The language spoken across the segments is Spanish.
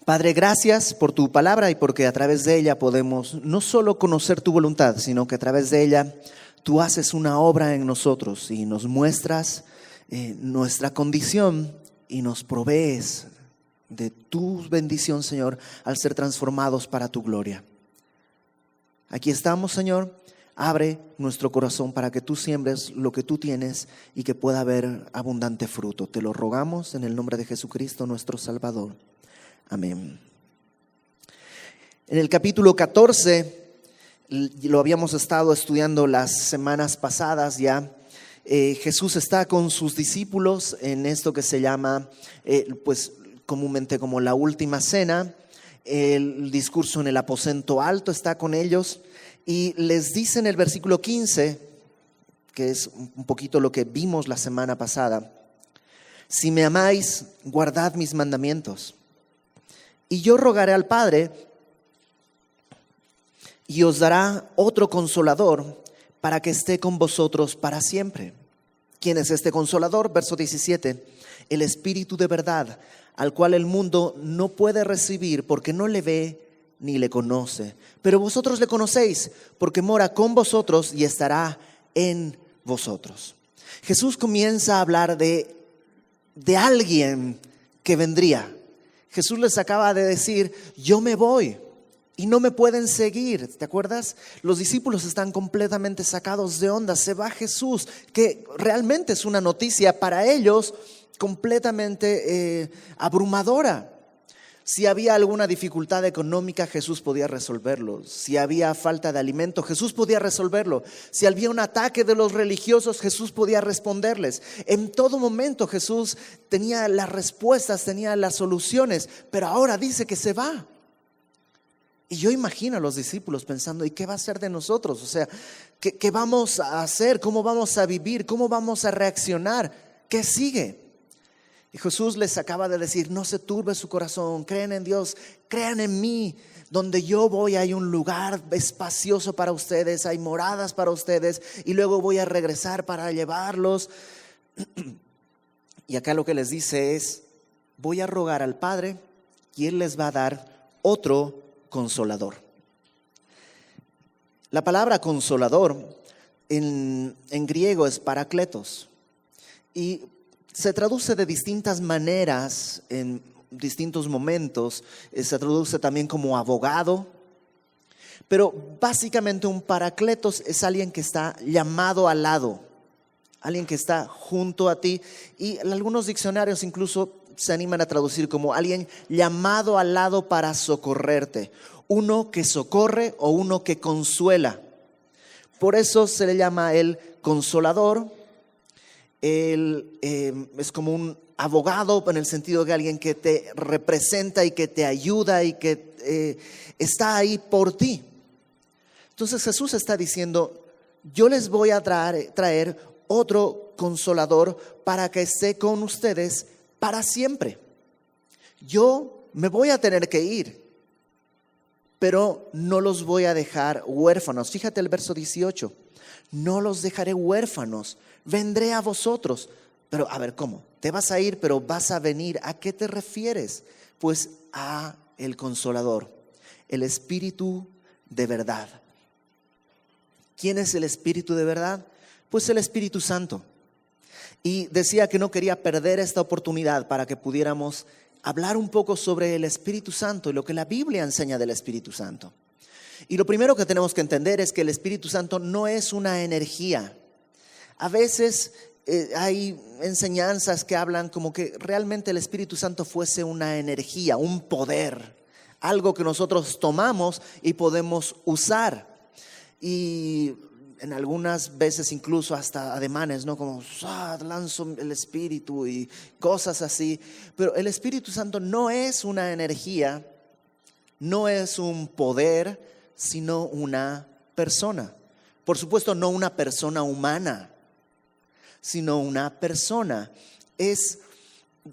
Padre, gracias por tu palabra y porque a través de ella podemos no solo conocer tu voluntad, sino que a través de ella tú haces una obra en nosotros y nos muestras nuestra condición y nos provees de tu bendición, Señor, al ser transformados para tu gloria. Aquí estamos, Señor. Abre nuestro corazón para que tú siembres lo que tú tienes y que pueda haber abundante fruto. Te lo rogamos en el nombre de Jesucristo, nuestro Salvador. Amén. En el capítulo 14, lo habíamos estado estudiando las semanas pasadas ya. Jesús está con sus discípulos en esto que se llama, pues comúnmente como la última cena. El discurso en el aposento alto está con ellos. Y les dice en el versículo 15, que es un poquito lo que vimos la semana pasada: si me amáis, guardad mis mandamientos. Y yo rogaré al Padre, y os dará otro consolador para que esté con vosotros para siempre. ¿Quién es este consolador? Verso 17: el Espíritu de verdad, al cual el mundo no puede recibir porque no le ve ni le conoce, pero vosotros le conocéis porque mora con vosotros y estará en vosotros. Jesús comienza a hablar de alguien que vendría. Jesús les acaba de decir: yo me voy y no me pueden seguir. ¿Te acuerdas? Los discípulos están completamente sacados de onda. Se va Jesús, que realmente es una noticia para ellos completamente abrumadora. Si había alguna dificultad económica, Jesús podía resolverlo. Si había falta de alimento, Jesús podía resolverlo. Si había un ataque de los religiosos, Jesús podía responderles. En todo momento Jesús tenía las respuestas, tenía las soluciones, pero ahora dice que se va. Y yo imagino a los discípulos pensando: ¿y qué va a hacer de nosotros? O sea, ¿qué vamos a hacer? ¿Cómo vamos a vivir? ¿Cómo vamos a reaccionar? ¿Qué sigue? Y Jesús les acaba de decir: no se turbe su corazón, crean en Dios, crean en mí. Donde yo voy hay un lugar espacioso para ustedes, hay moradas para ustedes, y luego voy a regresar para llevarlos. Y acá lo que les dice es: voy a rogar al Padre y Él les va a dar otro consolador. La palabra consolador en griego es parakletos, y se traduce de distintas maneras en distintos momentos. Se traduce también como abogado, pero básicamente un parakletos es alguien que está llamado al lado, alguien que está junto a ti, y algunos diccionarios incluso se animan a traducir como alguien llamado al lado para socorrerte, uno que socorre o uno que consuela. Por eso se le llama el consolador. Él es como un abogado en el sentido de alguien que te representa y que te ayuda y que está ahí por ti. Entonces Jesús está diciendo: yo les voy a traer otro consolador para que esté con ustedes para siempre. Yo me voy a tener que ir, pero no los voy a dejar huérfanos. Fíjate el verso 18: no los dejaré huérfanos, vendré a vosotros. Pero a ver, ¿cómo? Te vas a ir, pero vas a venir. ¿A qué te refieres? Pues a el consolador, el Espíritu de verdad. ¿Quién es el Espíritu de verdad? Pues el Espíritu Santo. Y decía que no quería perder esta oportunidad para que pudiéramos hablar un poco sobre el Espíritu Santo y lo que la Biblia enseña del Espíritu Santo. Y lo primero que tenemos que entender es que el Espíritu Santo no es una energía. A veces hay enseñanzas que hablan como que realmente el Espíritu Santo fuese una energía, un poder, algo que nosotros tomamos y podemos usar. Y en algunas veces incluso hasta ademanes, ¿no? Como lanzo el Espíritu y cosas así. Pero el Espíritu Santo no es una energía, no es un poder, sino una persona. Por supuesto, no una persona humana, sino una persona. Es,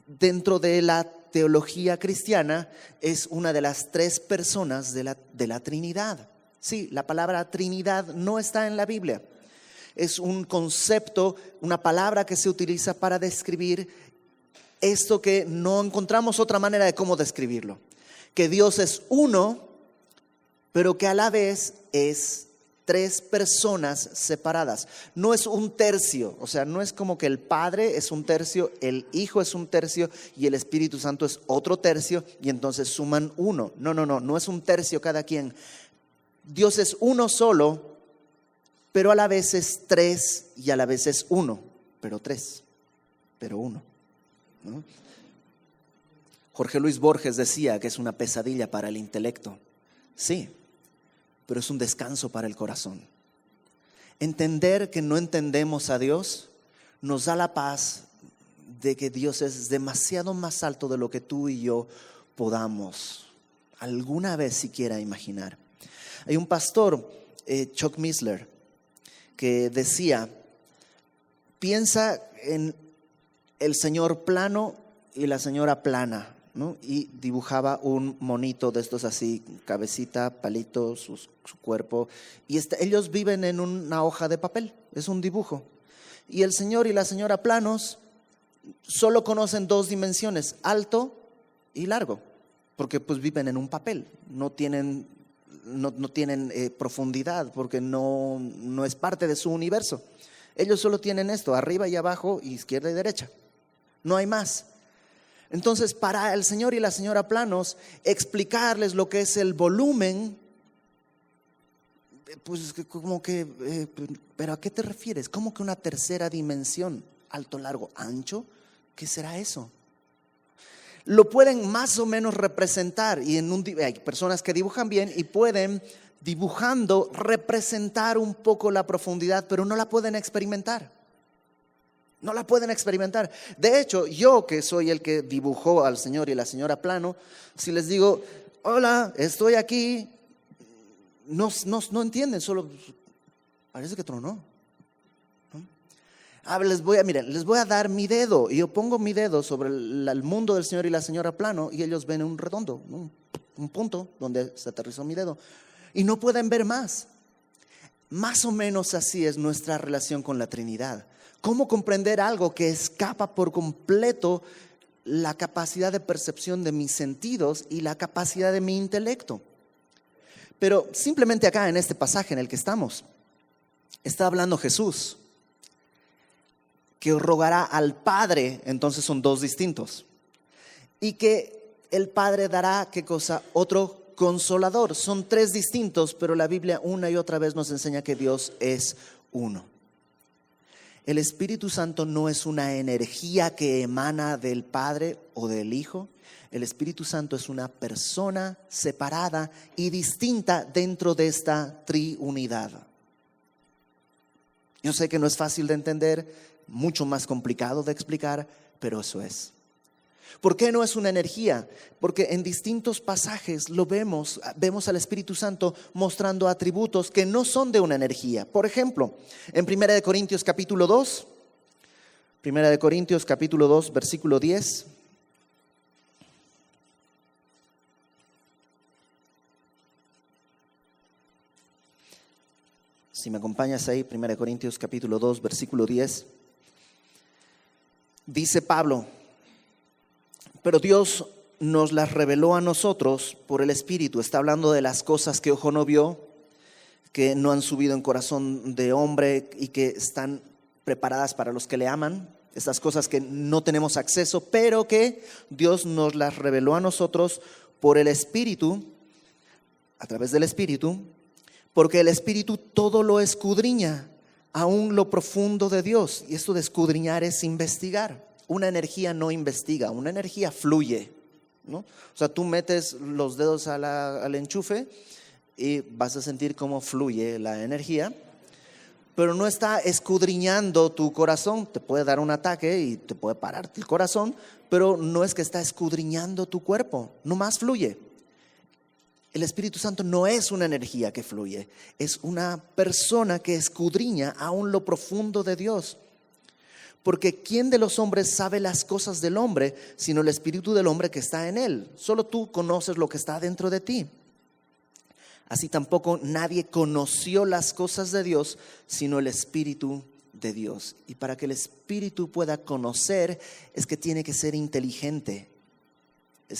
dentro de la teología cristiana, es una de las tres personas de la Trinidad. Sí, la palabra Trinidad no está en la Biblia. Es un concepto, una palabra que se utiliza para describir esto que no encontramos otra manera de cómo describirlo. Que Dios es uno, pero que a la vez es tres personas separadas. No es un tercio, o sea, no es como que el Padre es un tercio, el Hijo es un tercio y el Espíritu Santo es otro tercio y entonces suman uno. No es un tercio cada quien. Dios es uno solo, pero a la vez es tres y a la vez es uno, pero tres, pero uno, ¿no? Jorge Luis Borges decía que es una pesadilla para el intelecto. Sí, pero es un descanso para el corazón. Entender que no entendemos a Dios nos da la paz de que Dios es demasiado más alto de lo que tú y yo podamos alguna vez siquiera imaginar. Hay un pastor, Chuck Missler, que decía: piensa en el señor plano y la señora plana, ¿no? Y dibujaba un monito de estos así, cabecita, palito, su cuerpo. Y ellos viven en una hoja de papel, es un dibujo. Y el señor y la señora planos solo conocen dos dimensiones, alto y largo, porque pues viven en un papel, no tienen profundidad, porque no es parte de su universo. Ellos solo tienen esto, arriba y abajo, izquierda y derecha, no hay más. Entonces, para el señor y la señora planos, explicarles lo que es el volumen, pues como que, ¿pero a qué te refieres? ¿Cómo que una tercera dimensión? Alto, largo, ancho, ¿qué será eso? Lo pueden más o menos representar, y hay personas que dibujan bien y pueden, dibujando, representar un poco la profundidad, pero no la pueden experimentar. No la pueden experimentar. De hecho, yo que soy el que dibujó al señor y la señora plano, si les digo, hola, estoy aquí, no entienden, solo parece que tronó. Les voy a dar mi dedo, y yo pongo mi dedo sobre el mundo del señor y la señora plano, y ellos ven un redondo, un punto donde se aterrizó mi dedo, y no pueden ver más. Más o menos así es nuestra relación con la Trinidad. ¿Cómo comprender algo que escapa por completo la capacidad de percepción de mis sentidos y la capacidad de mi intelecto? Pero simplemente acá en este pasaje en el que estamos, está hablando Jesús, que rogará al Padre, entonces son dos distintos, y que el Padre dará, ¿qué cosa? Otro consolador. Son tres distintos, pero la Biblia una y otra vez nos enseña que Dios es uno. El Espíritu Santo no es una energía que emana del Padre o del Hijo. El Espíritu Santo es una persona separada y distinta dentro de esta triunidad. Yo sé que no es fácil de entender, mucho más complicado de explicar, pero eso es. ¿Por qué no es una energía? Porque en distintos pasajes lo vemos al Espíritu Santo mostrando atributos que no son de una energía. Por ejemplo, en 1 Corintios capítulo 2, versículo 10. Si me acompañas ahí, 1 Corintios capítulo 2, versículo 10. Dice Pablo: pero Dios nos las reveló a nosotros por el Espíritu. Está hablando de las cosas que ojo no vio, que no han subido en corazón de hombre y que están preparadas para los que le aman. Estas cosas que no tenemos acceso, pero que Dios nos las reveló a nosotros por el Espíritu, a través del Espíritu, porque el Espíritu todo lo escudriña, aún lo profundo de Dios. Y esto de escudriñar es investigar. Una energía no investiga, una energía fluye, ¿no? O sea, tú metes los dedos al enchufe y vas a sentir cómo fluye la energía, pero no está escudriñando tu corazón. Te puede dar un ataque y te puede parar el corazón, pero no es que está escudriñando tu cuerpo, nomás fluye. El Espíritu Santo no es una energía que fluye, es una persona que escudriña aún lo profundo de Dios. Porque ¿quién de los hombres sabe las cosas del hombre, sino el espíritu del hombre que está en él? Solo tú conoces lo que está dentro de ti. Así tampoco nadie conoció las cosas de Dios, sino el Espíritu de Dios. Y para que el espíritu pueda conocer es que tiene que ser inteligente.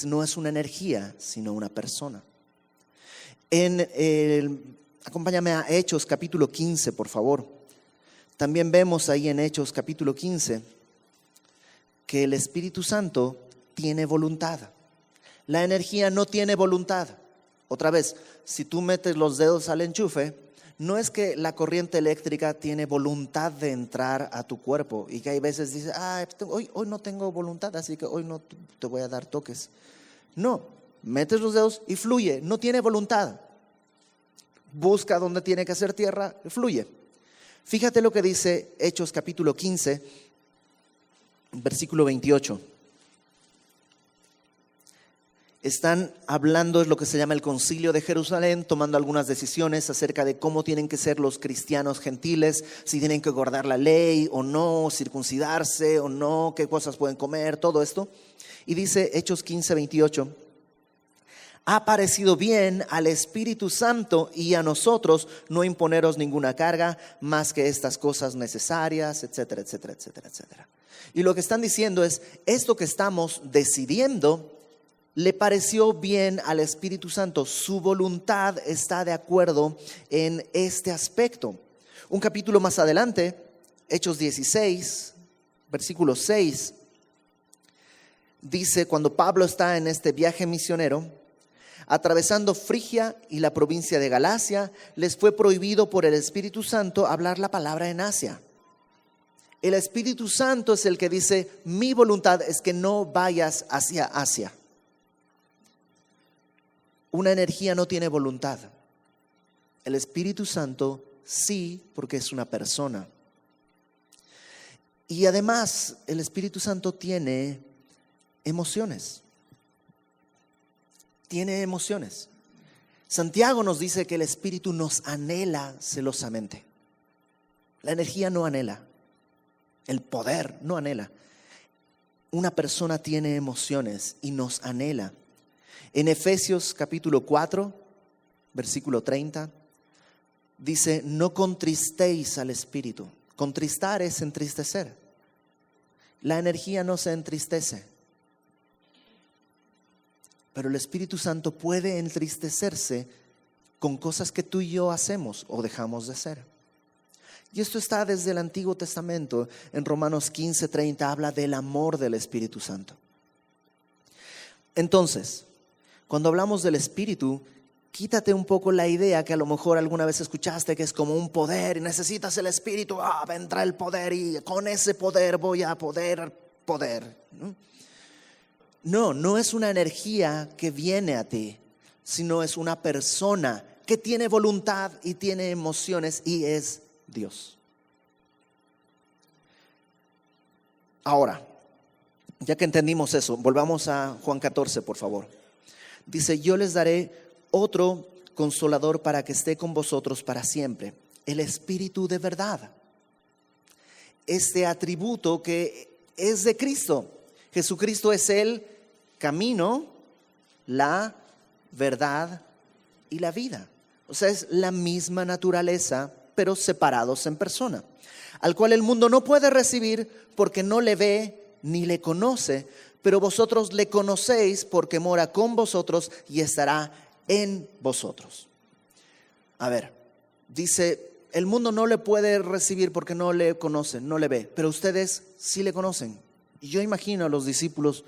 No es una energía, sino una persona. Acompáñame a Hechos capítulo 15, por favor. También vemos ahí en Hechos capítulo 15 que el Espíritu Santo tiene voluntad. La energía no tiene voluntad. Otra vez, si tú metes los dedos al enchufe, no es que la corriente eléctrica tiene voluntad de entrar a tu cuerpo y que hay veces dices, hoy no tengo voluntad, así que hoy no te voy a dar toques. No, metes los dedos y fluye, no tiene voluntad. Busca donde tiene que hacer tierra, fluye. Fíjate lo que dice Hechos capítulo 15, versículo 28. Están hablando, es lo que se llama el Concilio de Jerusalén, tomando algunas decisiones acerca de cómo tienen que ser los cristianos gentiles, si tienen que guardar la ley o no, circuncidarse o no, qué cosas pueden comer, todo esto. Y dice Hechos 15, 28, ha parecido bien al Espíritu Santo y a nosotros no imponeros ninguna carga más que estas cosas necesarias, etcétera, etcétera, etcétera, etcétera. Y lo que están diciendo es, esto que estamos decidiendo le pareció bien al Espíritu Santo. Su voluntad está de acuerdo en este aspecto. Un capítulo más adelante, Hechos 16, versículo 6, dice, cuando Pablo está en este viaje misionero, atravesando Frigia y la provincia de Galacia, les fue prohibido por el Espíritu Santo hablar la palabra en Asia. El Espíritu Santo es el que dice, mi voluntad es que no vayas hacia Asia. Una energía no tiene voluntad. El Espíritu Santo sí, porque es una persona. Y además, el Espíritu Santo tiene emociones. Tiene emociones. Santiago nos dice que el Espíritu nos anhela celosamente. La energía no anhela. El poder no anhela. Una persona tiene emociones y nos anhela. En Efesios capítulo 4, versículo 30, dice, no contristéis al Espíritu. Contristar es entristecer. La energía no se entristece. Pero el Espíritu Santo puede entristecerse con cosas que tú y yo hacemos o dejamos de hacer. Y esto está desde el Antiguo Testamento. En Romanos 15:30 habla del amor del Espíritu Santo. Entonces, cuando hablamos del Espíritu, quítate un poco la idea que a lo mejor alguna vez escuchaste que es como un poder y necesitas el Espíritu, vendrá el poder y con ese poder voy a poder. No es una energía que viene a ti, sino es una persona que tiene voluntad y tiene emociones y es Dios. Ahora, ya que entendimos eso, volvamos a Juan 14, por favor. Dice, yo les daré otro consolador para que esté con vosotros para siempre, el Espíritu de verdad. Este atributo que es de Cristo. Jesucristo es el camino, la verdad y la vida. O sea, es la misma naturaleza, pero separados en persona, al cual el mundo no puede recibir porque no le ve ni le conoce, pero vosotros le conocéis porque mora con vosotros y estará en vosotros. A ver, dice, el mundo no le puede recibir porque no le conoce, no le ve, pero ustedes sí le conocen. Y yo imagino a los discípulos,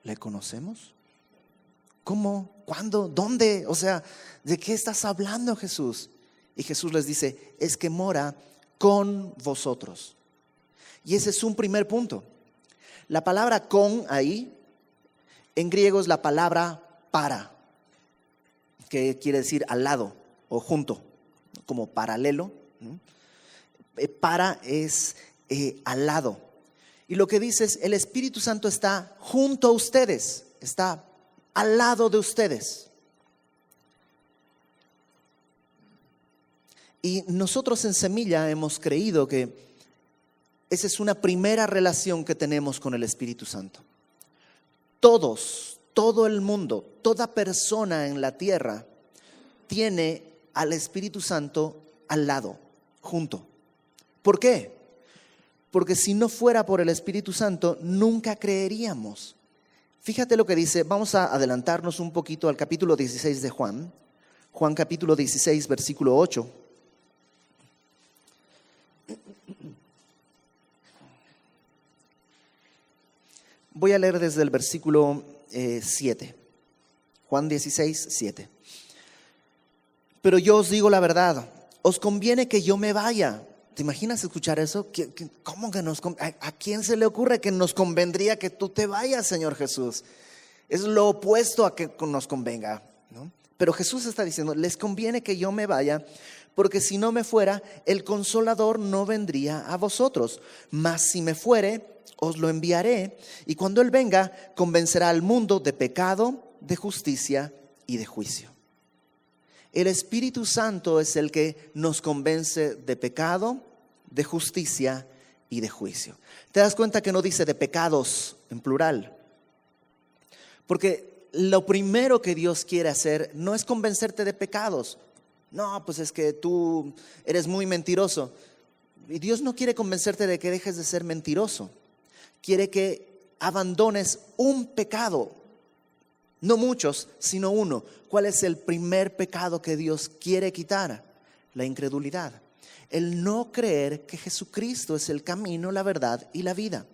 ¿le conocemos? ¿Cómo? ¿Cuándo? ¿Dónde? O sea, ¿de qué estás hablando, Jesús? Y Jesús les dice, es que mora con vosotros. Y ese es un primer punto. La palabra con ahí, en griego es la palabra para, que quiere decir al lado o junto, como paralelo. Para es al lado. Y lo que dice es, el Espíritu Santo está junto a ustedes, está al lado de ustedes. Y nosotros en Semilla hemos creído que esa es una primera relación que tenemos con el Espíritu Santo. Todo el mundo, toda persona en la tierra tiene al Espíritu Santo al lado, junto. ¿Por qué? Porque si no fuera por el Espíritu Santo, nunca creeríamos. Fíjate lo que dice, vamos a adelantarnos un poquito al capítulo 16 de Juan. Juan capítulo 16, versículo 8. Voy a leer desde el versículo 7. Juan 16, 7. Pero yo os digo la verdad, os conviene que yo me vaya. ¿Te imaginas escuchar eso? ¿Cómo que a quién se le ocurre que nos convendría que tú te vayas, Señor Jesús? Es lo opuesto a que nos convenga, ¿no? Pero Jesús está diciendo, les conviene que yo me vaya, porque si no me fuera, el Consolador no vendría a vosotros. Mas si me fuere, os lo enviaré, y cuando Él venga, convencerá al mundo de pecado, de justicia y de juicio. El Espíritu Santo es el que nos convence de pecado, de justicia y de juicio. ¿Te das cuenta que no dice de pecados en plural? Porque lo primero que Dios quiere hacer no es convencerte de pecados. No, pues es que tú eres muy mentiroso. Y Dios no quiere convencerte de que dejes de ser mentiroso. Quiere que abandones un pecado. No muchos, sino uno. ¿Cuál es el primer pecado que Dios quiere quitar? La incredulidad. El no creer que Jesucristo es el camino, la verdad y la vida.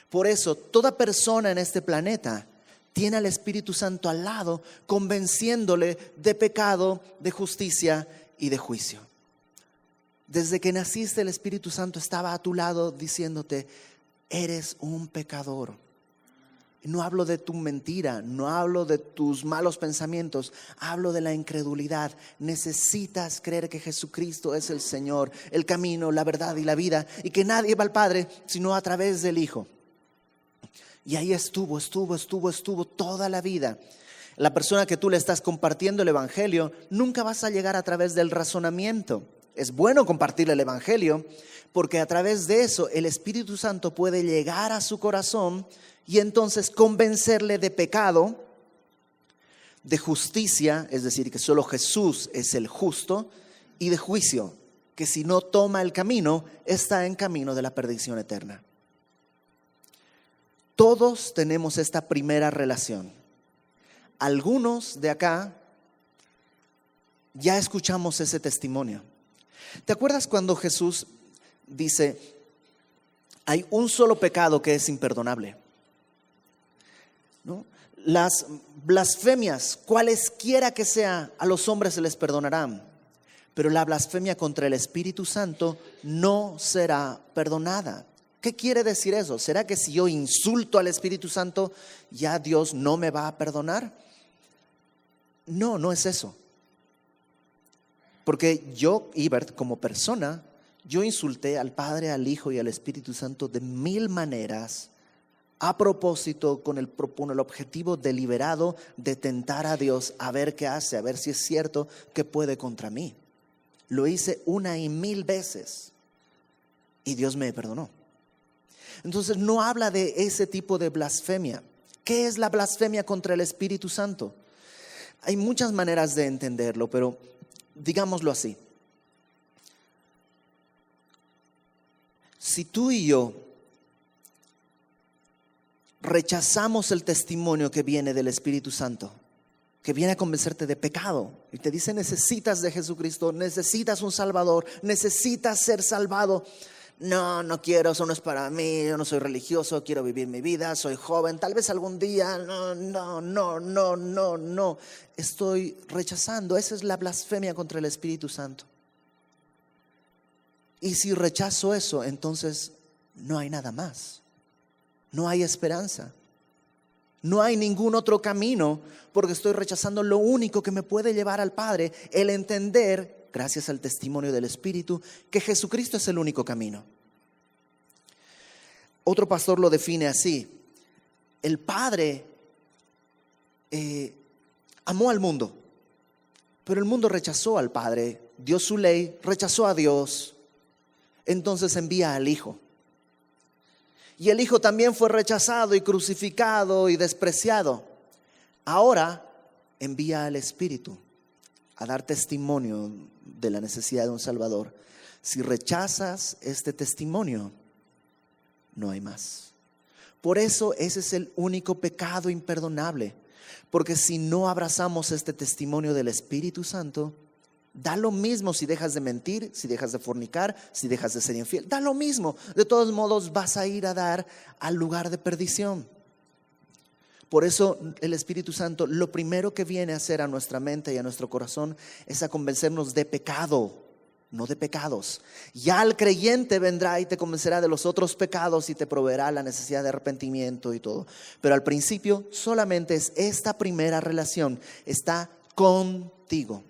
Por eso, toda persona en este planeta tiene al Espíritu Santo al lado, convenciéndole de pecado, de justicia y de juicio. Desde que naciste, el Espíritu Santo estaba a tu lado diciéndote, eres un pecador. No hablo de tu mentira, no hablo de tus malos pensamientos, hablo de la incredulidad. Necesitas creer que Jesucristo es el Señor, el camino, la verdad y la vida, y que nadie va al Padre sino a través del Hijo. Y ahí estuvo toda la vida. La persona que tú le estás compartiendo el Evangelio, nunca vas a llegar a través del razonamiento. Es bueno compartir el Evangelio, porque a través de eso el Espíritu Santo puede llegar a su corazón y entonces convencerle de pecado, de justicia, es decir, que solo Jesús es el justo, y de juicio, que si no toma el camino, está en camino de la perdición eterna. Todos tenemos esta primera relación. Algunos de acá ya escuchamos ese testimonio. ¿Te acuerdas cuando Jesús dice, hay un solo pecado que es imperdonable? ¿No? Las blasfemias, cualesquiera que sea, a los hombres se les perdonarán, pero la blasfemia contra el Espíritu Santo no será perdonada. ¿Qué quiere decir eso? ¿Será que si yo insulto al Espíritu Santo, ya Dios no me va a perdonar? No, no es eso. Porque yo, Ibert, como persona, yo insulté al Padre, al Hijo y al Espíritu Santo de 1000 maneras, a propósito, con el objetivo deliberado de tentar a Dios a ver qué hace, a ver si es cierto que puede contra mí. Lo hice 1,000 veces y Dios me perdonó. Entonces no habla de ese tipo de blasfemia. ¿Qué es la blasfemia contra el Espíritu Santo? Hay muchas maneras de entenderlo, pero digámoslo así. Si tú y yo rechazamos el testimonio que viene del Espíritu Santo, que viene a convencerte de pecado y te dice necesitas de Jesucristo, necesitas un Salvador, necesitas ser salvado. No quiero, eso no es para mí, yo no soy religioso, quiero vivir mi vida, soy joven, tal vez algún día, no. Estoy rechazando, esa es la blasfemia contra el Espíritu Santo. Y si rechazo eso, entonces no hay nada más. No hay esperanza. No hay ningún otro camino porque estoy rechazando lo único que me puede llevar al Padre, el entender, gracias al testimonio del Espíritu, que Jesucristo es el único camino. Otro pastor lo define así: el Padre amó al mundo, pero el mundo rechazó al Padre, dio su ley, rechazó a Dios, entonces envía al Hijo. Y el Hijo también fue rechazado y crucificado y despreciado. Ahora envía al Espíritu a dar testimonio de la necesidad de un Salvador. Si rechazas este testimonio, no hay más. Por eso ese es el único pecado imperdonable. Porque si no abrazamos este testimonio del Espíritu Santo, da lo mismo si dejas de mentir, si dejas de fornicar, si dejas de ser infiel. Da lo mismo. De todos modos vas a ir a dar al lugar de perdición. Por eso el Espíritu Santo lo primero que viene a hacer a nuestra mente y a nuestro corazón es a convencernos de pecado, no de pecados. Ya el creyente vendrá y te convencerá de los otros pecados y te proveerá la necesidad de arrepentimiento y todo. Pero al principio solamente es esta primera relación. Está contigo,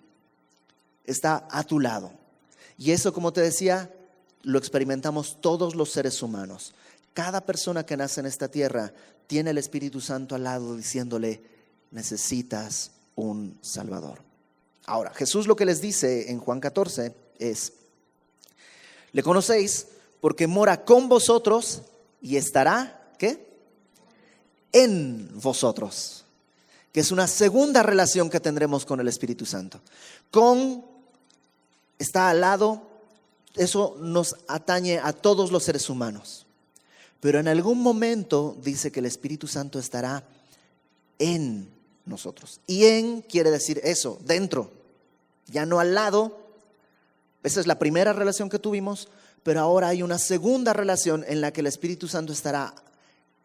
está a tu lado. Y eso, como te decía, lo experimentamos todos los seres humanos. Cada persona que nace en esta tierra tiene el Espíritu Santo al lado diciéndole: necesitas un Salvador. Ahora, Jesús lo que les dice en Juan 14 es: le conocéis porque mora con vosotros y estará, ¿qué? En vosotros. Que es una segunda relación que tendremos con el Espíritu Santo. Está al lado, eso nos atañe a todos los seres humanos. Pero en algún momento dice que el Espíritu Santo estará en nosotros. Y en quiere decir eso, dentro, ya no al lado. Esa es la primera relación que tuvimos, pero ahora hay una segunda relación en la que el Espíritu Santo estará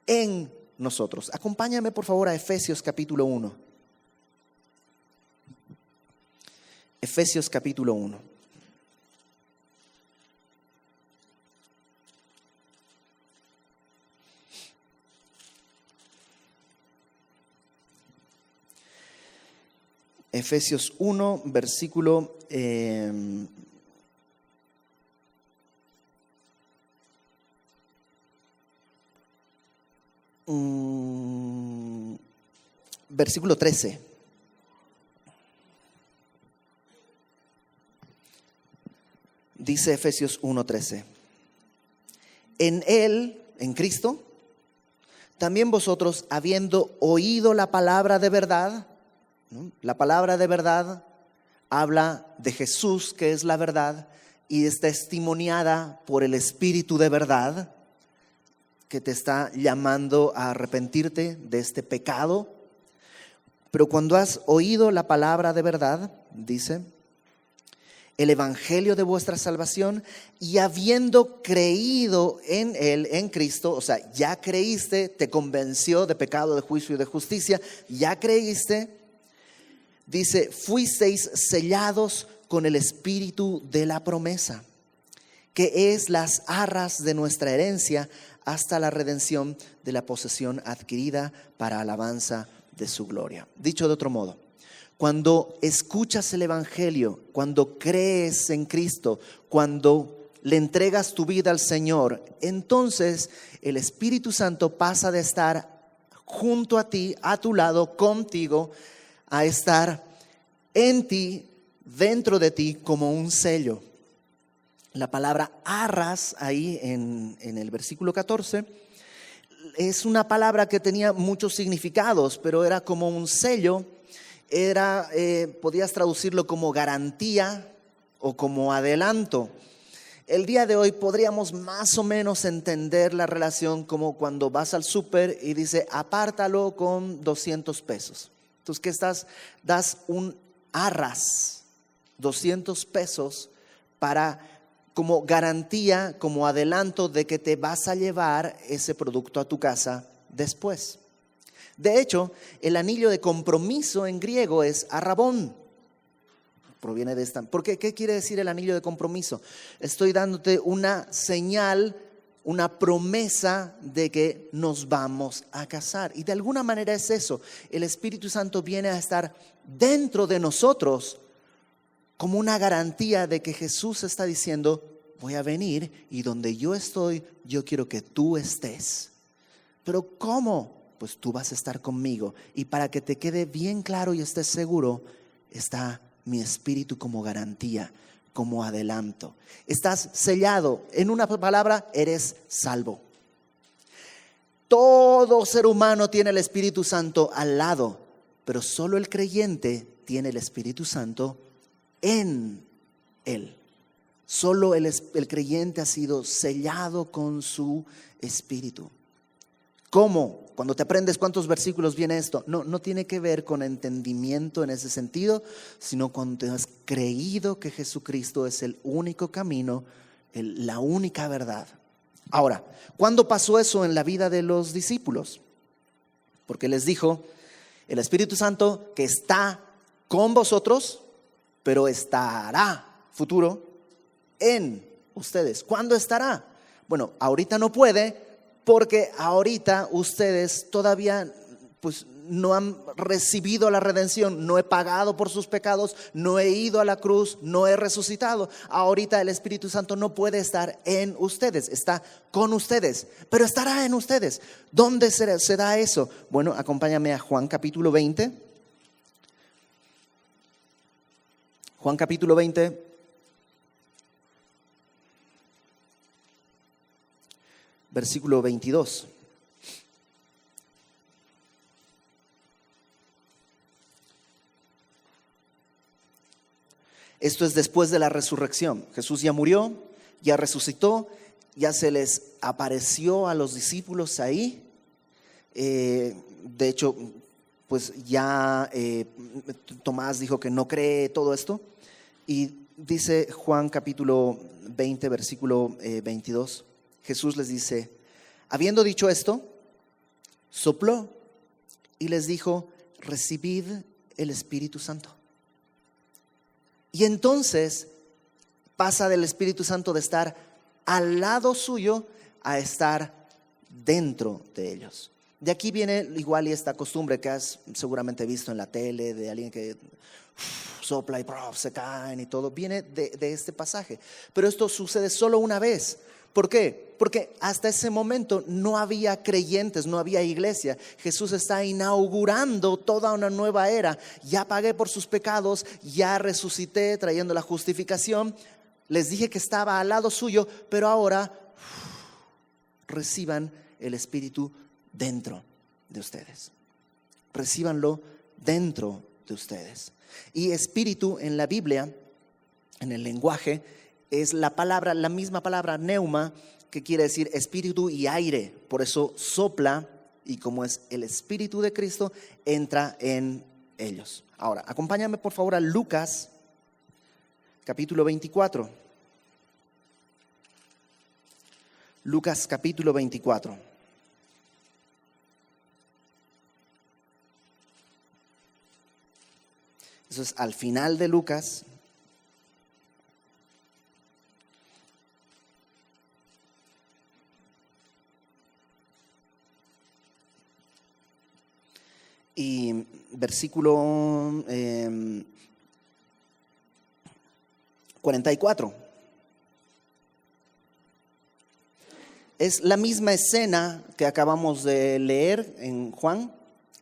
en nosotros. Acompáñame por favor a Efesios capítulo 1. Efesios capítulo 1. Efesios 1, versículo versículo 13. Dice Efesios 1:13: en Él, en Cristo, también vosotros, habiendo oído la palabra de verdad. La palabra de verdad habla de Jesús, que es la verdad, y es testimoniada por el Espíritu de verdad, que te está llamando a arrepentirte de este pecado. Pero cuando has oído la palabra de verdad, dice, el evangelio de vuestra salvación, y habiendo creído en Él, en Cristo, o sea, ya creíste, te convenció de pecado, de juicio y de justicia, ya creíste. Dice, fuisteis sellados con el Espíritu de la promesa, que es las arras de nuestra herencia hasta la redención de la posesión adquirida para alabanza de su gloria. Dicho de otro modo, cuando escuchas el Evangelio, cuando crees en Cristo, cuando le entregas tu vida al Señor, entonces el Espíritu Santo pasa de estar junto a ti, a tu lado, contigo, a estar en ti, dentro de ti, como un sello. La palabra arras ahí en el versículo 14 es una palabra que tenía muchos significados, pero era como un sello. Podías traducirlo como garantía o como adelanto. El día de hoy podríamos más o menos entender la relación como cuando vas al súper y dice, apártalo con 200 pesos. Entonces, ¿qué estás? Das un arras, 200 pesos para como garantía, como adelanto de que te vas a llevar ese producto a tu casa después. De hecho, el anillo de compromiso en griego es arrabón. Proviene de esta. ¿Por qué? ¿Qué quiere decir el anillo de compromiso? Estoy dándote una señal, una promesa de que nos vamos a casar. Y de alguna manera es eso. El Espíritu Santo viene a estar dentro de nosotros como una garantía de que Jesús está diciendo, voy a venir y donde yo estoy, yo quiero que tú estés. ¿Pero cómo? Pues tú vas a estar conmigo. Y para que te quede bien claro y estés seguro, está mi Espíritu como garantía, como adelanto. Estás sellado. En una palabra, eres salvo. Todo ser humano tiene el Espíritu Santo al lado, pero solo el creyente tiene el Espíritu Santo en Él. Solo el creyente ha sido sellado con su Espíritu. ¿Cómo? Cuando te aprendes cuántos versículos viene esto, no tiene que ver con entendimiento en ese sentido, sino cuando te has creído que Jesucristo es el único camino, la única verdad. Ahora, ¿cuándo pasó eso en la vida de los discípulos? Porque les dijo, el Espíritu Santo que está con vosotros, pero estará, futuro, en ustedes. ¿Cuándo estará? Bueno, ahorita no puede, porque ahorita ustedes todavía pues no han recibido la redención. No he pagado por sus pecados, no he ido a la cruz, no he resucitado. Ahorita el Espíritu Santo no puede estar en ustedes, está con ustedes, pero estará en ustedes. ¿Dónde se da eso? Bueno, acompáñame a Juan capítulo 20. Juan capítulo 20. Versículo 22. Esto es después de la resurrección. Jesús ya murió, ya resucitó, ya se les apareció a los discípulos ahí. De hecho, pues ya Tomás dijo que no cree todo esto. Y dice Juan capítulo 20, versículo 22. Jesús les dice, habiendo dicho esto, sopló y les dijo, recibid el Espíritu Santo. Y entonces pasa del Espíritu Santo de estar al lado suyo a estar dentro de ellos. De aquí viene igual y esta costumbre que has seguramente visto en la tele de alguien que sopla y se caen y todo. Viene de este pasaje. Pero esto sucede solo una vez. ¿Por qué? Porque hasta ese momento no había creyentes, no había iglesia. Jesús está inaugurando toda una nueva era. Ya pagué por sus pecados, ya resucité trayendo la justificación. Les dije que estaba al lado suyo, pero ahora reciban el Espíritu dentro de ustedes. Recíbanlo dentro de ustedes. Y espíritu en la Biblia, en el lenguaje, es la misma palabra neuma, que quiere decir espíritu y aire. Por eso sopla, y como es el Espíritu de Cristo, entra en ellos. Ahora, acompáñame por favor a Lucas, capítulo 24. Lucas, capítulo 24. Eso es al final de Lucas. Y versículo 44. Es la misma escena que acabamos de leer en Juan,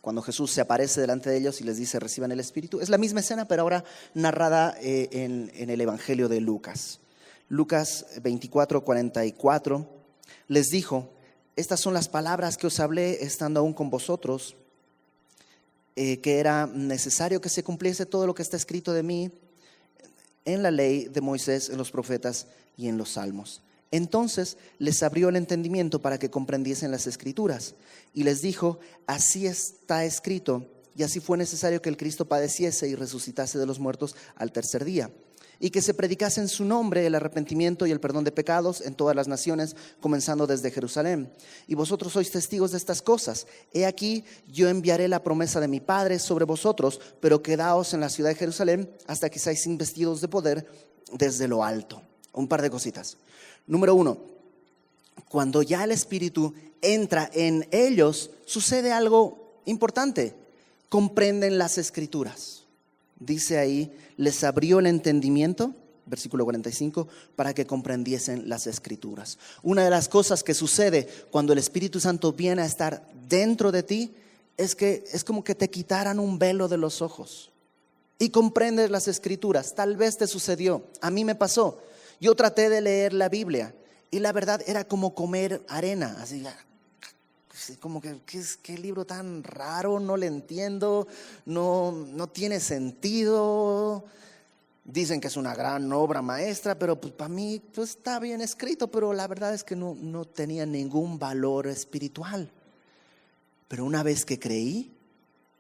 cuando Jesús se aparece delante de ellos y les dice reciban el Espíritu. Es la misma escena, pero ahora narrada en el Evangelio de Lucas. Lucas 24, 44. Les dijo, estas son las palabras que os hablé estando aún con vosotros, que era necesario que se cumpliese todo lo que está escrito de mí en la ley de Moisés, en los profetas y en los salmos. Entonces les abrió el entendimiento para que comprendiesen las Escrituras y les dijo, así está escrito, y así fue necesario que el Cristo padeciese y resucitase de los muertos al tercer día, y que se predicase en su nombre el arrepentimiento y el perdón de pecados en todas las naciones, comenzando desde Jerusalén. Y vosotros sois testigos de estas cosas. He aquí, yo enviaré la promesa de mi Padre sobre vosotros, pero quedaos en la ciudad de Jerusalén hasta que seáis investidos de poder desde lo alto. Un par de cositas. Número 1, cuando ya el Espíritu entra en ellos, sucede algo importante. Comprenden las Escrituras. Dice ahí, les abrió el entendimiento, versículo 45, para que comprendiesen las Escrituras. Una de las cosas que sucede cuando el Espíritu Santo viene a estar dentro de ti es que es como que te quitaran un velo de los ojos y comprendes las Escrituras. Tal vez te sucedió, a mí me pasó. Yo traté de leer la Biblia y la verdad era como comer arena, así como que ¿qué libro tan raro? No le entiendo, no tiene sentido. Dicen que es una gran obra maestra, pero pues para mí pues está bien escrito, pero la verdad es que no tenía ningún valor espiritual. Pero una vez que creí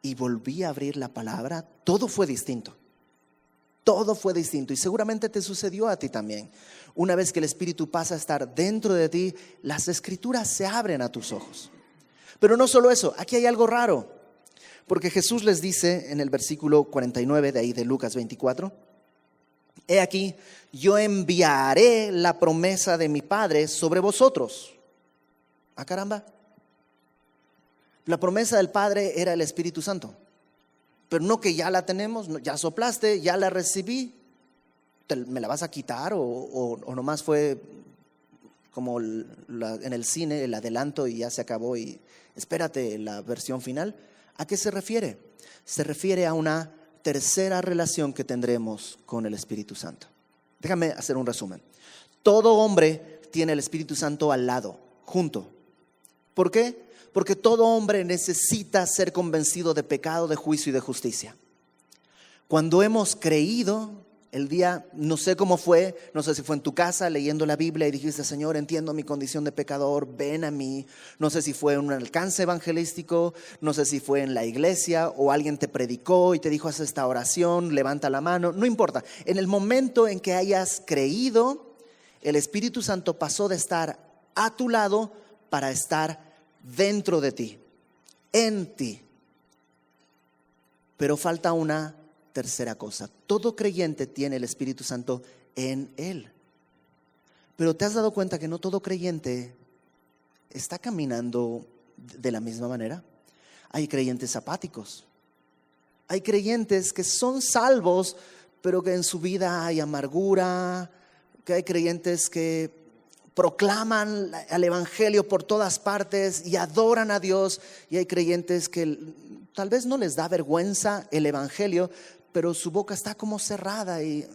y volví a abrir la palabra, todo fue distinto. Todo fue distinto, y seguramente te sucedió a ti también. Una vez que el Espíritu pasa a estar dentro de ti, las Escrituras se abren a tus ojos. Pero no solo eso, aquí hay algo raro, porque Jesús les dice en el versículo 49 de ahí de Lucas 24: he aquí, yo enviaré la promesa de mi Padre sobre vosotros. Ah, caramba. La promesa del Padre era el Espíritu Santo. Pero no que ya la tenemos, ya soplaste, ya la recibí, ¿me la vas a quitar? ¿O nomás fue como en el cine, el adelanto y ya se acabó y espérate la versión final? ¿A qué se refiere? Se refiere a una tercera relación que tendremos con el Espíritu Santo. Déjame hacer un resumen. Todo hombre tiene el Espíritu Santo al lado, junto. ¿Por qué? Porque todo hombre necesita ser convencido de pecado, de juicio y de justicia. Cuando hemos creído, el día, no sé cómo fue, no sé si fue en tu casa leyendo la Biblia y dijiste: Señor, entiendo mi condición de pecador, ven a mí. No sé si fue en un alcance evangelístico, no sé si fue en la iglesia o alguien te predicó y te dijo: haz esta oración, levanta la mano, no importa. En el momento en que hayas creído, el Espíritu Santo pasó de estar a tu lado para estar dentro de ti, en ti. Pero falta una tercera cosa. Todo creyente tiene el Espíritu Santo en él. Pero ¿te has dado cuenta que no todo creyente está caminando de la misma manera? Hay creyentes apáticos. Hay creyentes que son salvos, pero que en su vida hay amargura. Que hay creyentes que proclaman el evangelio por todas partes y adoran a Dios, y hay creyentes que tal vez no les da vergüenza el evangelio, pero su boca está como cerrada y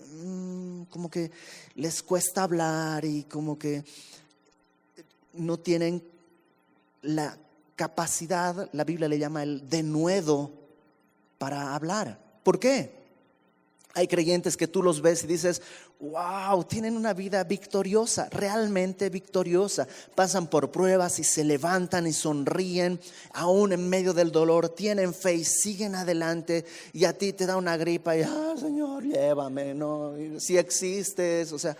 como que les cuesta hablar y como que no tienen la capacidad, la Biblia le llama el denuedo, para hablar. ¿Por qué? Hay creyentes que tú los ves y dices: wow, tienen una vida victoriosa, realmente victoriosa. Pasan por pruebas y se levantan y sonríen, aún en medio del dolor, tienen fe y siguen adelante. Y a ti te da una gripa y: Señor, llévame, no, si existes. O sea,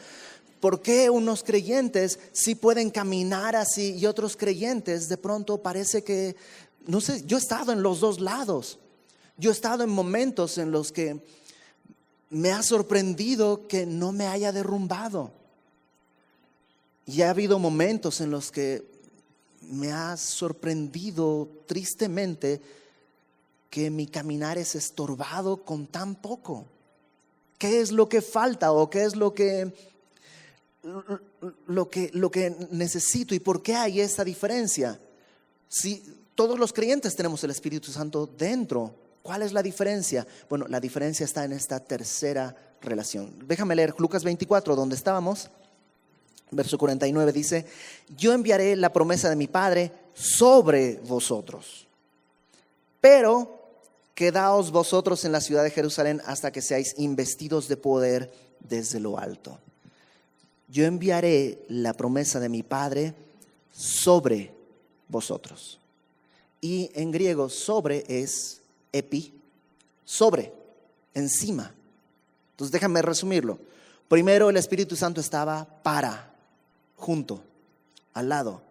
¿por qué unos creyentes sí pueden caminar así y otros creyentes de pronto parece que, no sé? Yo he estado en los dos lados. Yo he estado en momentos en los que me ha sorprendido que no me haya derrumbado. Y ha habido momentos en los que me ha sorprendido tristemente que mi caminar es estorbado con tan poco. ¿Qué es lo que falta o qué es lo que necesito? ¿Y por qué hay esta diferencia? Si todos los creyentes tenemos el Espíritu Santo dentro, ¿cuál es la diferencia? Bueno, la diferencia está en esta tercera relación. Déjame leer Lucas 24, donde estábamos. Verso 49 dice: yo enviaré la promesa de mi Padre sobre vosotros, pero quedaos vosotros en la ciudad de Jerusalén hasta que seáis investidos de poder desde lo alto. Yo enviaré la promesa de mi Padre sobre vosotros. Y en griego sobre es epi, sobre, encima. Entonces déjame resumirlo. Primero, el Espíritu Santo estaba junto, al lado.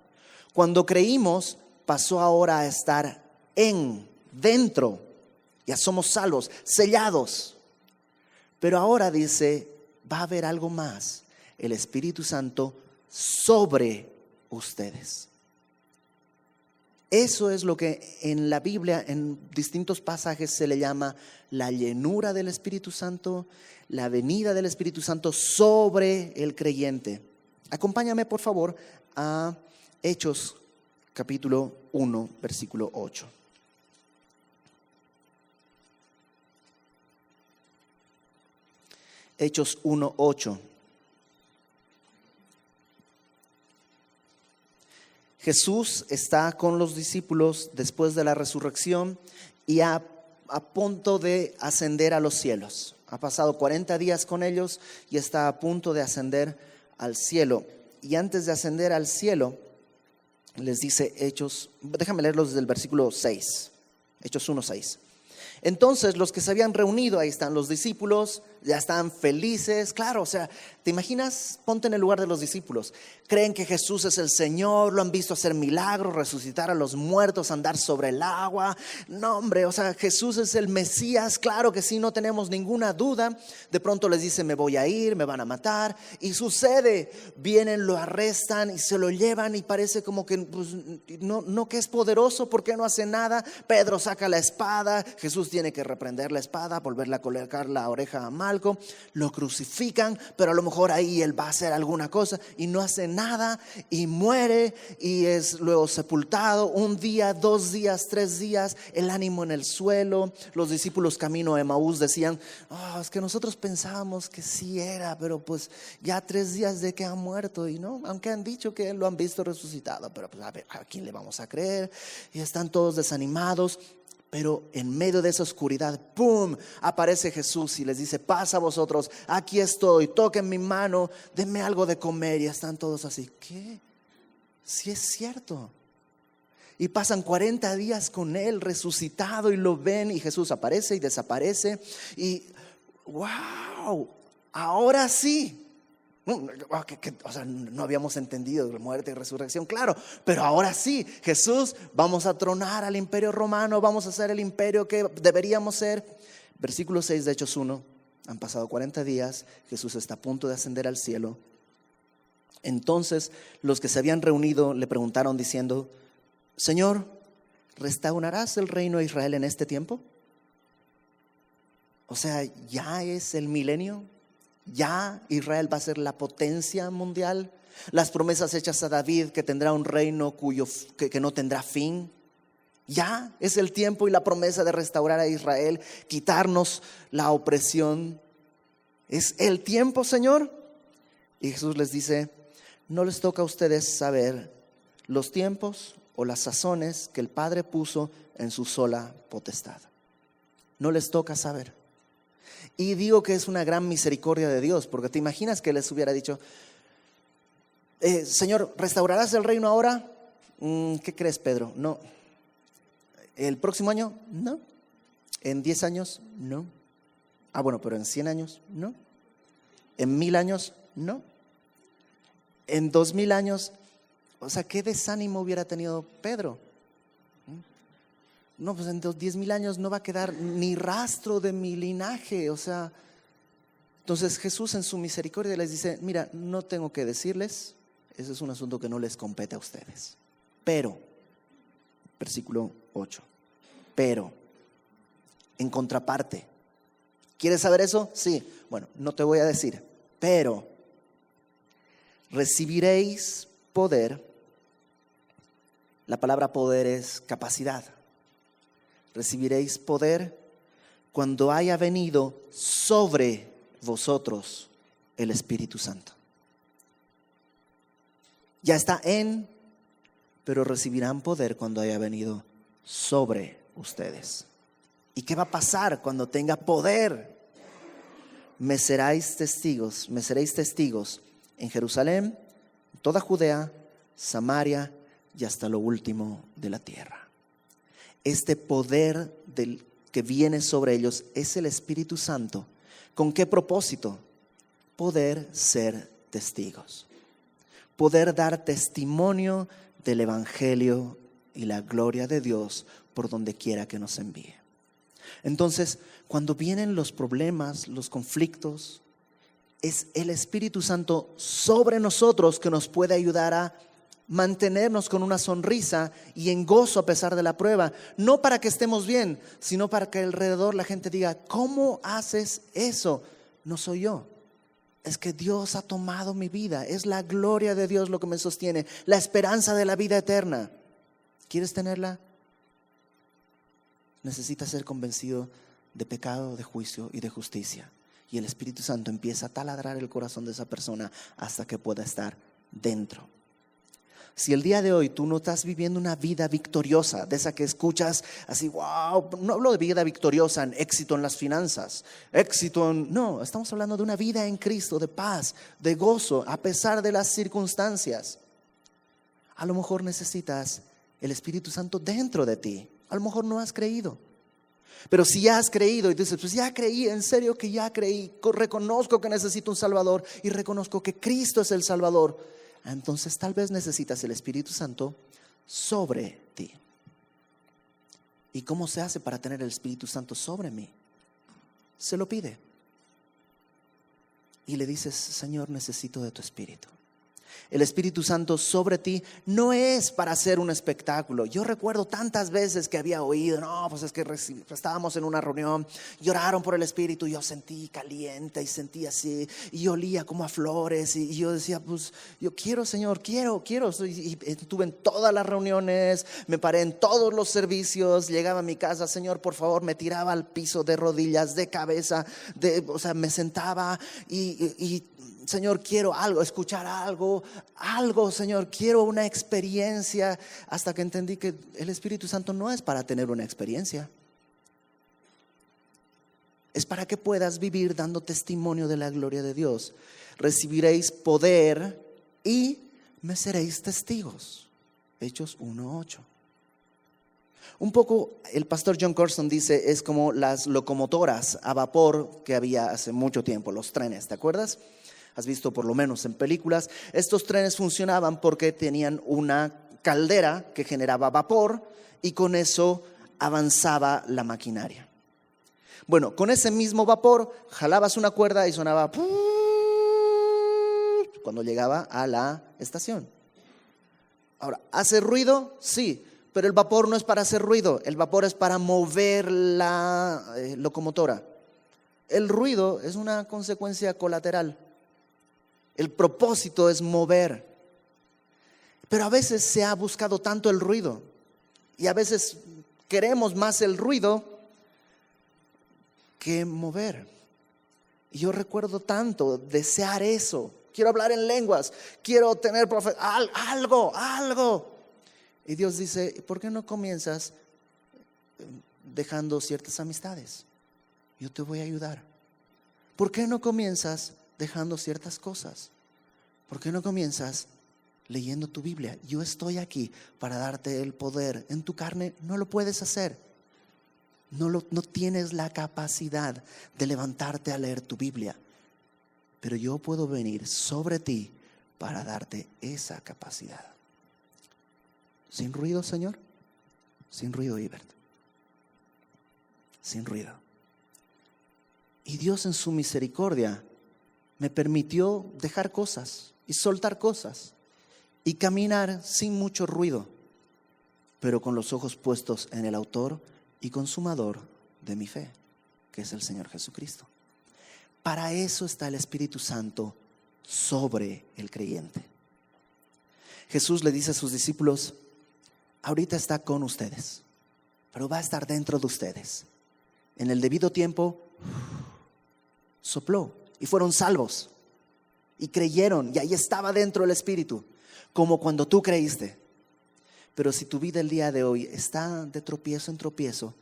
Cuando creímos, pasó ahora a estar dentro. Ya somos salvos, sellados. Pero ahora dice, va a haber algo más: el Espíritu Santo sobre ustedes. Eso es lo que en la Biblia, en distintos pasajes, se le llama la llenura del Espíritu Santo, la venida del Espíritu Santo sobre el creyente. Acompáñame, por favor, a Hechos capítulo 1, versículo 8. Hechos 1, 8. Jesús está con los discípulos después de la resurrección y a punto de ascender a los cielos. Ha pasado 40 días con ellos y está a punto de ascender al cielo. Y antes de ascender al cielo, les dice Hechos, déjame leerlos desde el versículo 6, Hechos 1:6. Entonces los que se habían reunido, ahí están los discípulos, ya están felices, claro, o sea, ¿te imaginas? Ponte en el lugar de los discípulos. Creen que Jesús es el Señor, lo han visto hacer milagros, resucitar a los muertos, andar sobre el agua. No, hombre, o sea, Jesús es el Mesías, claro que sí, no tenemos ninguna duda. De pronto les dice, me voy a ir, me van a matar. Y sucede, vienen, lo arrestan y se lo llevan y parece como que pues, no que es poderoso, ¿por qué no hace nada? Pedro saca la espada, Jesús tiene que reprender la espada, volverle a colocar la oreja a Malco, lo crucifican, pero a lo mejor ahí él va a hacer alguna cosa y no hace nada y muere y es luego sepultado. 1 día, 2 días, 3 días, el ánimo en el suelo. Los discípulos camino a Emaús decían, es que nosotros pensábamos que sí era, pero pues ya 3 días de que ha muerto y no, aunque han dicho que lo han visto resucitado, pero pues a ver, ¿a quién le vamos a creer? Y están todos desanimados. Pero en medio de esa oscuridad, ¡pum!, aparece Jesús y les dice, pasa a vosotros, aquí estoy, toquen mi mano, denme algo de comer. Y están todos así, ¿qué? Sí es cierto. Y pasan 40 días con él resucitado y lo ven y Jesús aparece y desaparece. Y ¡wow! Ahora sí. O sea, no habíamos entendido la muerte y resurrección, claro, pero ahora sí, Jesús, vamos a tronar al imperio romano, vamos a ser el imperio que deberíamos ser. Versículo 6 de Hechos 1, han pasado 40 días, Jesús está a punto de ascender al cielo. Entonces los que se habían reunido le preguntaron diciendo, Señor, ¿restaurarás el reino de Israel en este tiempo? O sea, ¿ya es el milenio? ¿Ya Israel va a ser la potencia mundial? Las promesas hechas a David que tendrá un reino que no tendrá fin. Ya es el tiempo y la promesa de restaurar a Israel, quitarnos la opresión. ¿Es el tiempo, Señor? Y Jesús les dice, no les toca a ustedes saber los tiempos o las sazones que el Padre puso en su sola potestad. No les toca saber. Y digo que es una gran misericordia de Dios, porque te imaginas que les hubiera dicho, Señor, ¿restaurarás el reino ahora? ¿Qué crees, Pedro? No. ¿El próximo año? No. ¿En 10 años? No. Bueno, pero en 100 años? No. ¿En 1000 años? No. ¿En 2000 años? O sea, ¿qué desánimo hubiera tenido Pedro? No, pues en 10,000 años no va a quedar ni rastro de mi linaje. O sea, entonces Jesús en su misericordia les dice, mira, no tengo que decirles, ese es un asunto que no les compete a ustedes. Pero, versículo 8, pero, en contraparte, ¿quieres saber eso? Sí, bueno, no te voy a decir, pero recibiréis poder. La palabra poder es capacidad. Recibiréis poder cuando haya venido sobre vosotros el Espíritu Santo. Ya está pero recibirán poder cuando haya venido sobre ustedes. ¿Y qué va a pasar cuando tenga poder? Me seréis testigos en Jerusalén, en toda Judea, Samaria y hasta lo último de la tierra. Este poder que viene sobre ellos es el Espíritu Santo. ¿Con qué propósito? Poder ser testigos. Poder dar testimonio del Evangelio y la gloria de Dios por donde quiera que nos envíe. Entonces, cuando vienen los problemas, los conflictos, es el Espíritu Santo sobre nosotros que nos puede ayudar a mantenernos con una sonrisa y en gozo a pesar de la prueba, no para que estemos bien, sino para que alrededor la gente diga, ¿cómo haces eso? No soy yo, es que Dios ha tomado mi vida, es la gloria de Dios lo que me sostiene, la esperanza de la vida eterna. ¿Quieres tenerla? Necesitas ser convencido de pecado, de juicio y de justicia, y el Espíritu Santo empieza a taladrar el corazón de esa persona hasta que pueda estar dentro. Si el día de hoy tú no estás viviendo una vida victoriosa, de esa que escuchas así, wow, no hablo de vida victoriosa en éxito en las finanzas, no, estamos hablando de una vida en Cristo, de paz, de gozo, a pesar de las circunstancias. A lo mejor necesitas el Espíritu Santo dentro de ti. A lo mejor no has creído. Pero si ya has creído y dices, pues ya creí, en serio que ya creí, reconozco que necesito un Salvador y reconozco que Cristo es el Salvador, entonces tal vez necesitas el Espíritu Santo sobre ti. ¿Y cómo se hace para tener el Espíritu Santo sobre mí? Se lo pide. Y le dices, Señor, necesito de tu Espíritu. El Espíritu Santo sobre ti no es para hacer un espectáculo. Yo recuerdo tantas veces que había oído, no, pues es que estábamos en una reunión y oraron por el Espíritu, y yo sentí caliente y sentí así, y olía como a flores, y yo decía, pues yo quiero, Señor, quiero. Y estuve en todas las reuniones, me paré en todos los servicios, llegaba a mi casa, Señor, por favor, me tiraba al piso de rodillas, de cabeza, me sentaba y Señor, quiero algo, escuchar algo, Señor, quiero una experiencia, hasta que entendí que el Espíritu Santo no es para tener una experiencia. Es para que puedas vivir dando testimonio de la gloria de Dios. Recibiréis poder y me seréis testigos. Hechos 1:8. Un poco el pastor John Corson dice, es como las locomotoras a vapor que había hace mucho tiempo, los trenes, ¿te acuerdas? Has visto por lo menos en películas. Estos trenes funcionaban porque tenían una caldera que generaba vapor y con eso avanzaba la maquinaria. Bueno, con ese mismo vapor jalabas una cuerda y sonaba cuando llegaba a la estación. Ahora, ¿hace ruido? Sí, pero el vapor no es para hacer ruido, el vapor es para mover la locomotora. El ruido es una consecuencia colateral. El propósito es mover. Pero a veces se ha buscado tanto el ruido y a veces queremos más el ruido que mover. Y yo recuerdo tanto desear eso. Quiero hablar en lenguas, quiero tener algo. Y Dios dice, ¿por qué no comienzas dejando ciertas amistades? Yo te voy a ayudar. ¿Por qué no comienzas dejando ciertas cosas? ¿Por qué no comienzas leyendo tu Biblia? Yo estoy aquí para darte el poder. En tu carne no lo puedes hacer. No tienes la capacidad de levantarte a leer tu Biblia. Pero yo puedo venir sobre ti para darte esa capacidad. Sin ruido, Señor. Sin ruido, Ibert. Sin ruido. Y Dios en su misericordia me permitió dejar cosas y soltar cosas y caminar sin mucho ruido, pero con los ojos puestos en el autor y consumador de mi fe, que es el Señor Jesucristo. Para eso está el Espíritu Santo sobre el creyente. Jesús le dice a sus discípulos, ahorita está con ustedes, pero va a estar dentro de ustedes. En el debido tiempo sopló y fueron salvos y creyeron, y ahí estaba dentro el Espíritu, como cuando tú creíste. Pero si tu vida el día de hoy está de tropiezo en tropiezo,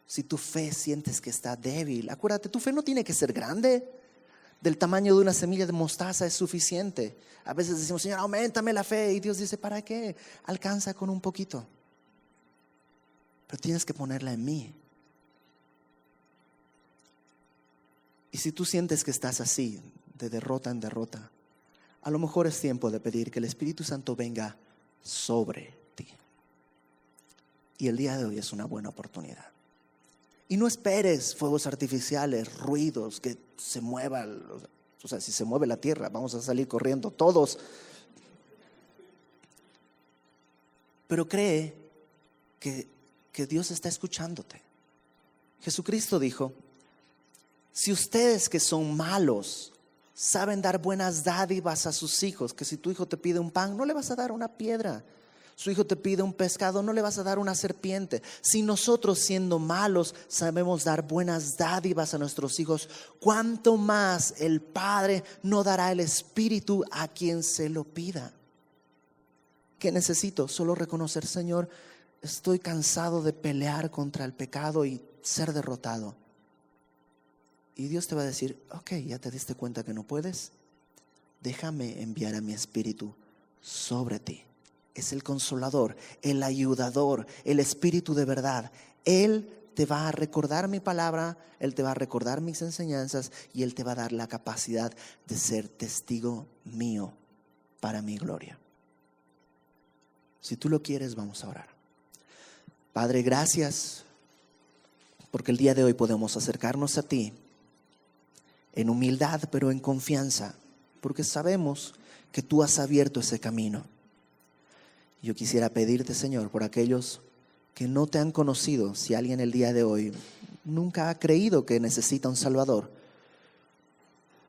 si tu fe sientes que está débil, acuérdate, tu fe no tiene que ser grande. Del tamaño de una semilla de mostaza es suficiente. A veces decimos, Señor, auméntame la fe, y Dios dice, ¿para qué? Alcanza con un poquito, pero tienes que ponerla en mí. Y si tú sientes que estás así, de derrota en derrota, a lo mejor es tiempo de pedir que el Espíritu Santo venga sobre ti. Y el día de hoy es una buena oportunidad. Y no esperes fuegos artificiales, ruidos, que se mueva. O sea, si se mueve la tierra, vamos a salir corriendo todos. Pero cree que Dios está escuchándote. Jesucristo dijo, si ustedes que son malos saben dar buenas dádivas a sus hijos, que si tu hijo te pide un pan, no le vas a dar una piedra. Su hijo te pide un pescado, no le vas a dar una serpiente. Si nosotros, siendo malos, sabemos dar buenas dádivas a nuestros hijos, ¿cuánto más el Padre no dará el Espíritu a quien se lo pida? ¿Qué necesito? Solo reconocer, Señor, estoy cansado de pelear contra el pecado y ser derrotado. Y Dios te va a decir, ok, ya te diste cuenta que no puedes. Déjame enviar a mi Espíritu sobre ti. Es el Consolador, el Ayudador, el Espíritu de verdad. Él te va a recordar mi palabra, Él te va a recordar mis enseñanzas y Él te va a dar la capacidad de ser testigo mío para mi gloria. Si tú lo quieres, vamos a orar. Padre, gracias porque el día de hoy podemos acercarnos a ti en humildad, pero en confianza, porque sabemos que tú has abierto ese camino. Yo quisiera pedirte, Señor, por aquellos que no te han conocido, si alguien el día de hoy nunca ha creído que necesita un Salvador,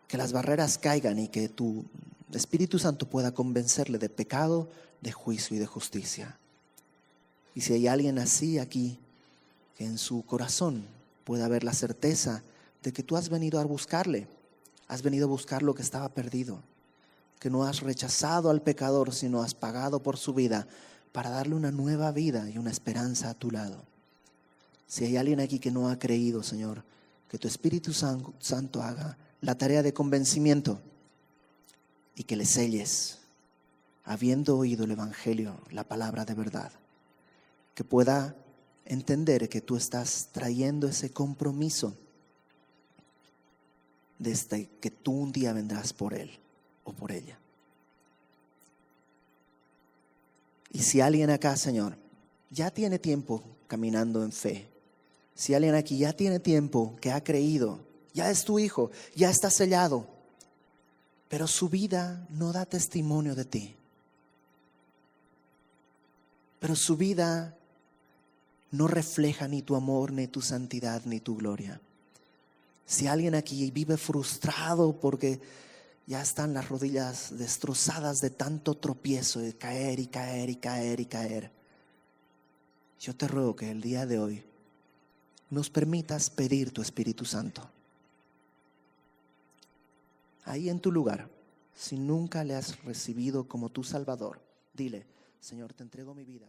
que las barreras caigan y que tu Espíritu Santo pueda convencerle de pecado, de juicio y de justicia. Y si hay alguien así aquí, que en su corazón pueda haber la certeza de que tú has venido a buscarle, has venido a buscar lo que estaba perdido, que no has rechazado al pecador, sino has pagado por su vida para darle una nueva vida y una esperanza a tu lado. Si hay alguien aquí que no ha creído, Señor, que tu Espíritu Santo haga la tarea de convencimiento y que le selles, habiendo oído el Evangelio, la palabra de verdad, que pueda entender que tú estás trayendo ese compromiso desde que tú un día vendrás por él o por ella. Y si alguien acá, Señor, ya tiene tiempo caminando en fe, si alguien aquí ya tiene tiempo que ha creído, ya es tu hijo, ya está sellado, pero su vida no da testimonio de ti, pero su vida no refleja ni tu amor, ni tu santidad, ni tu gloria. Si alguien aquí vive frustrado porque ya están las rodillas destrozadas de tanto tropiezo, de caer y caer y caer y caer, yo te ruego que el día de hoy nos permitas pedir tu Espíritu Santo. Ahí en tu lugar, si nunca le has recibido como tu Salvador, dile, Señor, te entrego mi vida.